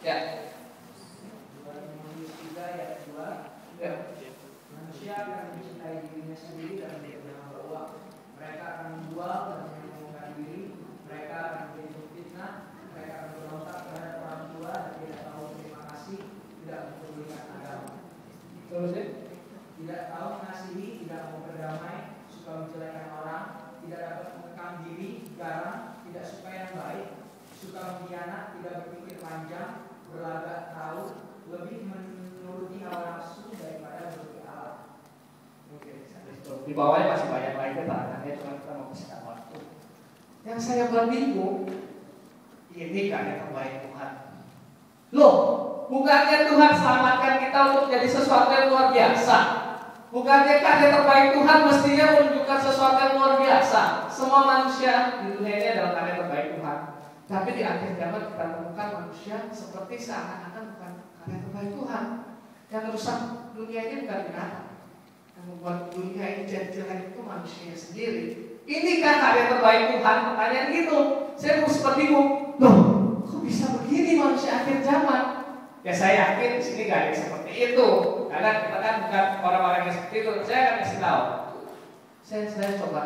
Ya. 2 ayat 2. Ya. Manusia akan mencintai dirinya sendiri dan berkenaan beruang. Mereka akan menjual dan menyombongkan diri. Mereka akan menjadi fitnah. Mereka akan berontak terhadap orang tua dan tidak tahu terima kasih, tidak mempedulikan agama. Terus ya? Tidak tahu mengasihi, tidak mau berdamai, suka menjelekan orang, tidak dapat mengekang diri, garang, tidak suka yang baik, suka mengkhianat, tidak berpikir panjang, berlagak tahu, lebih menuruti hawa nafsu daripada menuruti Allah. Oke, di bawahnya masih banyak lagi keterangannya, cuma kita mau kasih waktu. Yang saya buat bingung, ini karya terbaik Tuhan. Loh, bukannya Tuhan selamatkan kita untuk jadi sesuatu yang luar biasa? Bukannya karya terbaik Tuhan mestinya menunjukkan sesuatu yang luar biasa? Semua manusia di dunia ini adalah karya terbaik Tuhan. Tapi di akhir zaman kita temukan manusia seperti seakan-akan bukan karya terbaik Tuhan. Yang rusak dunia ini bukan binatang. Yang membuat dunia ini jadi jelek itu manusia sendiri. Inikah karya terbaik Tuhan? Pertanyaan gitu. Saya seperti bingung. Loh, kok bisa begini manusia akhir zaman? Ya saya yakin di sini gak ada yang seperti itu. Karena kita kan bukan orang-orang yang seperti itu. Saya akan kasih tahu. Saya coba,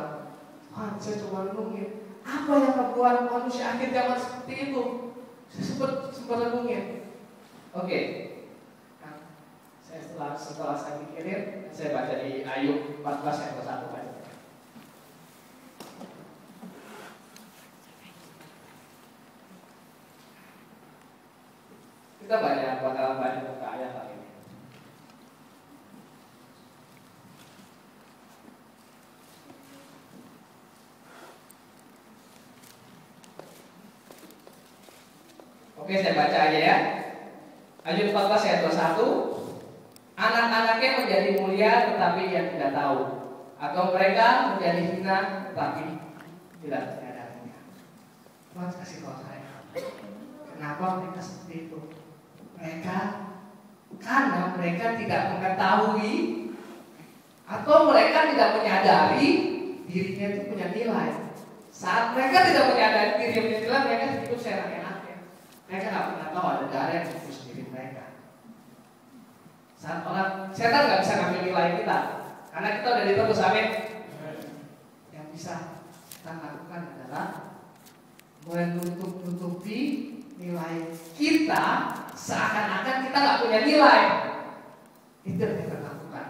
saya coba renungin. Apa yang membuat manusia akhir zaman seperti itu? Saya sempat renungin. Oke. Nah, saya setelah saya pikirin, saya baca di Ayub 14 ayat 1 aja. Kita bakalan banyak buka ayat kali ini. Oke, saya baca aja ya. Ayub 14 ayat 21. Anak-anaknya menjadi mulia tetapi ia tidak tahu, atau mereka menjadi hina tetapi tidak menyadarinya. Tuhan kasih tahu saya. Kenapa mereka seperti itu? Karena mereka tidak mengetahui atau mereka tidak menyadari dirinya itu punya nilai. Saat mereka tidak menyadari dirinya punya nilai, mereka hidup seenak-enaknya. Mereka nggak pernah tahu ada darah yang menembus diri mereka. Saat orang setan nggak bisa ngambil nilai kita, karena kita udah ditebus, amin. Yang bisa kita lakukan adalah menutup-nutupi nilai kita seakan-akan kita nggak punya nilai. Itu yang kita lakukan.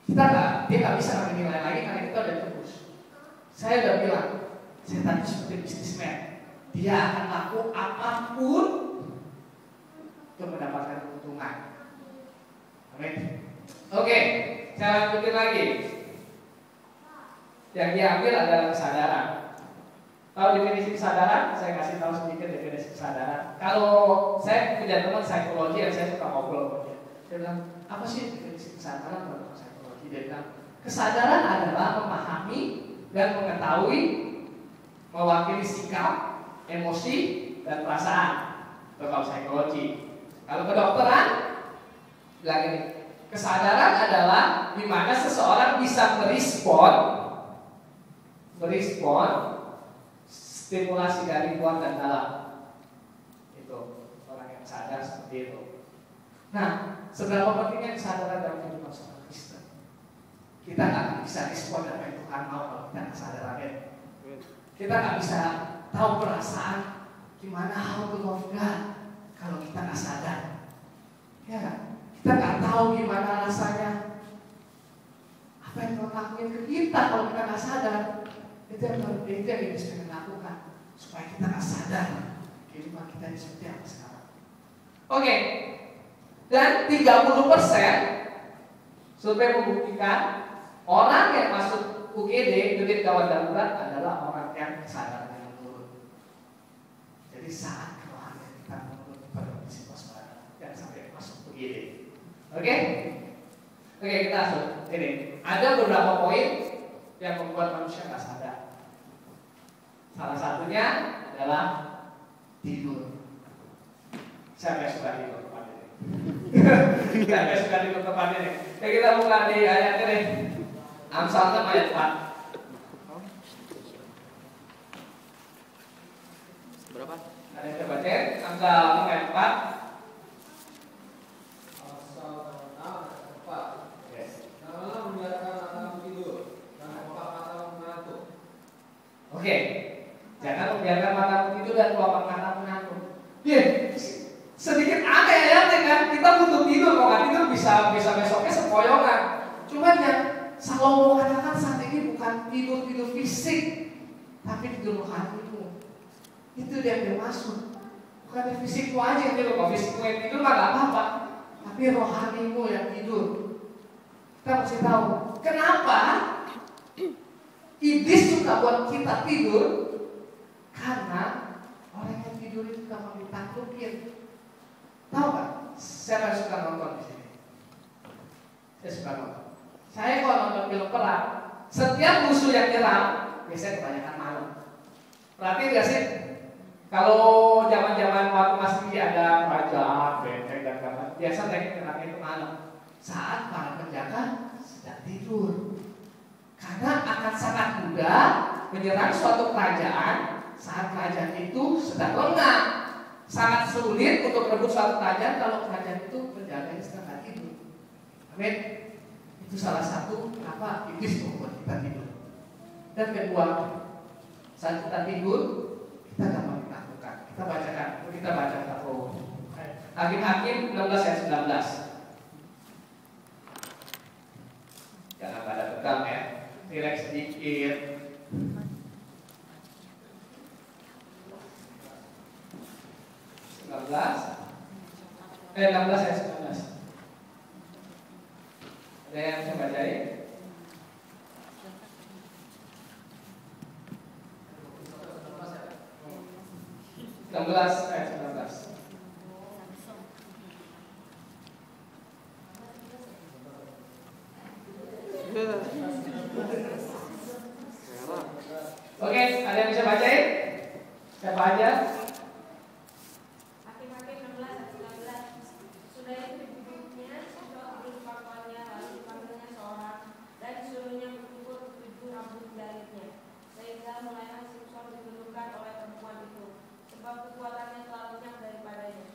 Dia nggak bisa ngambil nilai lagi karena kita udah tebus. Saya udah bilang, setan seperti bisnismen. Dia akan laku apapun untuk mendapatkan keuntungan. Amin. Oke, saya lanjutin lagi. Yang diambil adalah kesadaran. Kalau definisi kesadaran, saya kasih tahu sedikit definisi kesadaran. Kalau saya punya teman psikologi yang saya suka ngobrol sama dia. Dia bilang, apa sih definisi kesadaran menurut psikologi? Dia bilang, kesadaran adalah memahami dan mengetahui, mewakili sikap, emosi, dan perasaan. Itu kalau psikologi. Kalau kedokteran, bilang ini, kesadaran adalah di mana seseorang bisa merespon stimulasi dari luar dan dalam. Itu orang yang sadar seperti itu. Nah, seberapa pentingnya kesadaran dalam kehidupan seorang Kristen? Kita nggak bisa respon apa yang Tuhan mau kalau kita nggak sadar, amin. Kita nggak bisa tahu perasaan gimana how to love God kalau kita nggak sadar. Ya, kita nggak tahu gimana rasanya apa yang Tuhan lakuin ke kita kalau kita nggak sadar. Itu yang Yesus pengen lakukan supaya kita nggak sadar kehidupan kita ini seperti apa sekarang. Oke, dan 30% survei membuktikan orang yang masuk UGD unit gawat darurat adalah orang yang kesadarannya menurun. Jadi saat kerohanian kita menurun pada kondisi waspada yang sampai masuk UGD. Oke, kita langsung ini. Ada beberapa poin yang membuat manusia nggak sadar. Salah satunya adalah tidur. Siapa yang suka tidur teman ini? Siapa yang suka tidur teman ini? Ya kita buka di ayat ini. Amsal 6 ayat 4. Berapa? Ada yang bisa bacain? Amsal 6 ayat 4. Amsal 6 ayat 4. Yes. Janganlah membiarkan matamu tidur dan kelopak matamu mengantuk. Oke. Jangan membiarkan matamu tidur dan kelopak matamu mengantuk. Dia sedikit aneh ayatnya kan. Kita butuh tidur, kalau nggak tidur bisa besoknya sempoyongan. Cuman yang Salomo katakan saat ini bukan tidur fisik, tapi tidur rohanimu. Itu dia yang dimaksud. Bukan fisikmu aja yang tidur. Kalau fisikmu yang tidur mah nggak apa-apa, tapi rohanimu yang tidur. Kita mesti tahu kenapa iblis suka buat kita tidur, karena orang yang tidur itu gampang ditaklukin. Tahu nggak? Siapa yang suka nonton di sini? Saya suka nonton. Saya kalau nonton film perang, setiap musuh yang nyerang biasanya kebanyakan malam. Perhatiin nggak sih? Kalau zaman-zaman waktu masih ada kerajaan, benteng dan kawan, biasa mereka nyerangnya itu malam. Saat para penjaga sedang tidur. Karena akan sangat mudah menyerang suatu kerajaan saat kerajaan itu sedang lengah. Sangat sulit untuk merebut suatu kerajaan kalau kerajaan itu penjaganya sedang tidur. Amin. Itu salah satu kenapa iblis membuat kita tidur. Dan kedua, saat kita tidur, kita gampang ditaklukkan. Kita baca satu Hakim-Hakim 16 ayat 19. Jangan pada tegang ya, relax sedikit. 16 ayat 19. Ada yang bisa bacain? 16 ayat 19. Oke, ada yang bisa bacain? Siapa aja? Hakim-Hakim 16 ayat 19. Sudah itu dibukanya sesuatu di pangkalnya, lalu dipanggilnya seorang dan disuruhnya mengukur 7 rambut jarinya, sehingga mulailah Simpson ditundukkan oleh perempuan itu, sebab kekuatannya telah lenyap daripadanya.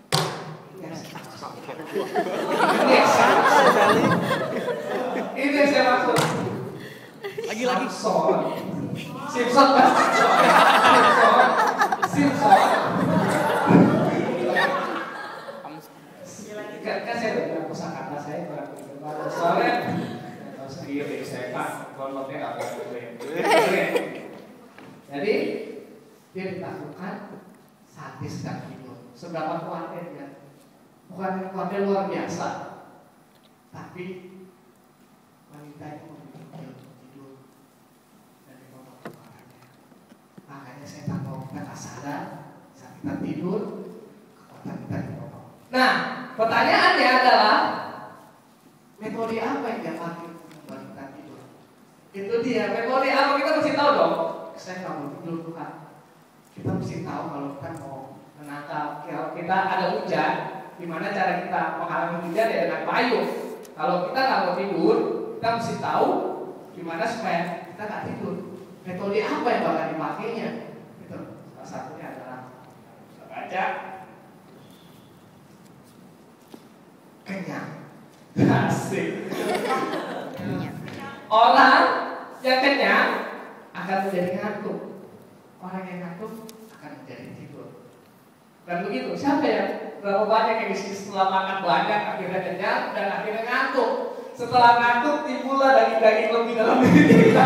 Ini yang saya maksud. Lagi-lagi Simpson kan? Simpson. Kan saya udah bilang kosakata saya kurang begitu. Soalnya tahu sendiri saya kan konotnya nggak boleh. Jadi dia ditaklukkan saat dia sedang tidur. Seberapa kuatnya dia? Bukan kuatnya luar biasa, tapi wanita itu memiliki dia untuk tidur dan ditolak kekuatannya. Makanya saya tak mau kita sadar saat kita tidur kekuatan kita ditolak. Nah, pertanyaannya adalah metode apa yang dia pakai untuk membuat kita tidur? Itu dia, metode apa kita mesti tahu dong. Saya nggak mau tidur Tuhan. Kita mesti tahu kalau kita mau menangkal. Kalau kita ada hujan, gimana cara kita menghalangi hujan ya dengan payung. Kalau kita nggak mau tidur, kita mesti tahu gimana supaya kita nggak tidur. Metode apa yang bakal dipakainya? Itu salah satunya adalah kita baca kenyang. Asik. Orang yang kenyang akan menjadi ngantuk. Orang yang ngantuk akan menjadi tidur. Dan begitu, siapa yang berapa banyak yang setelah makan banyak akhirnya kenyang dan akhirnya ngantuk. Setelah ngantuk timbullah daging-daging lebih dalam diri kita.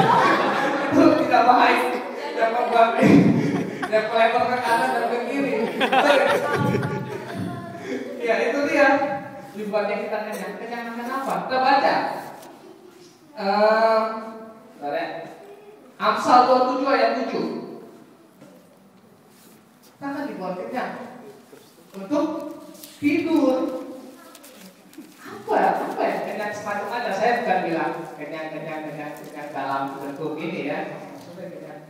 Itu tidak baik. Yang membuat yang melebar ke kanan dan ke kiri. Ya itu dia. Dibuatnya kita kenyang. Kenyang makan apa? Kita baca. Amsal 27 ayat 7. Kita akan dibuat kenyang untuk tidur. Apa ya kenyang semacam ada. Saya bukan bilang kenyang dalam bentuk ini ya. Maksudnya kenyang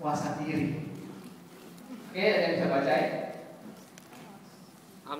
puasa diri. Oke, ada yang bisa bacain?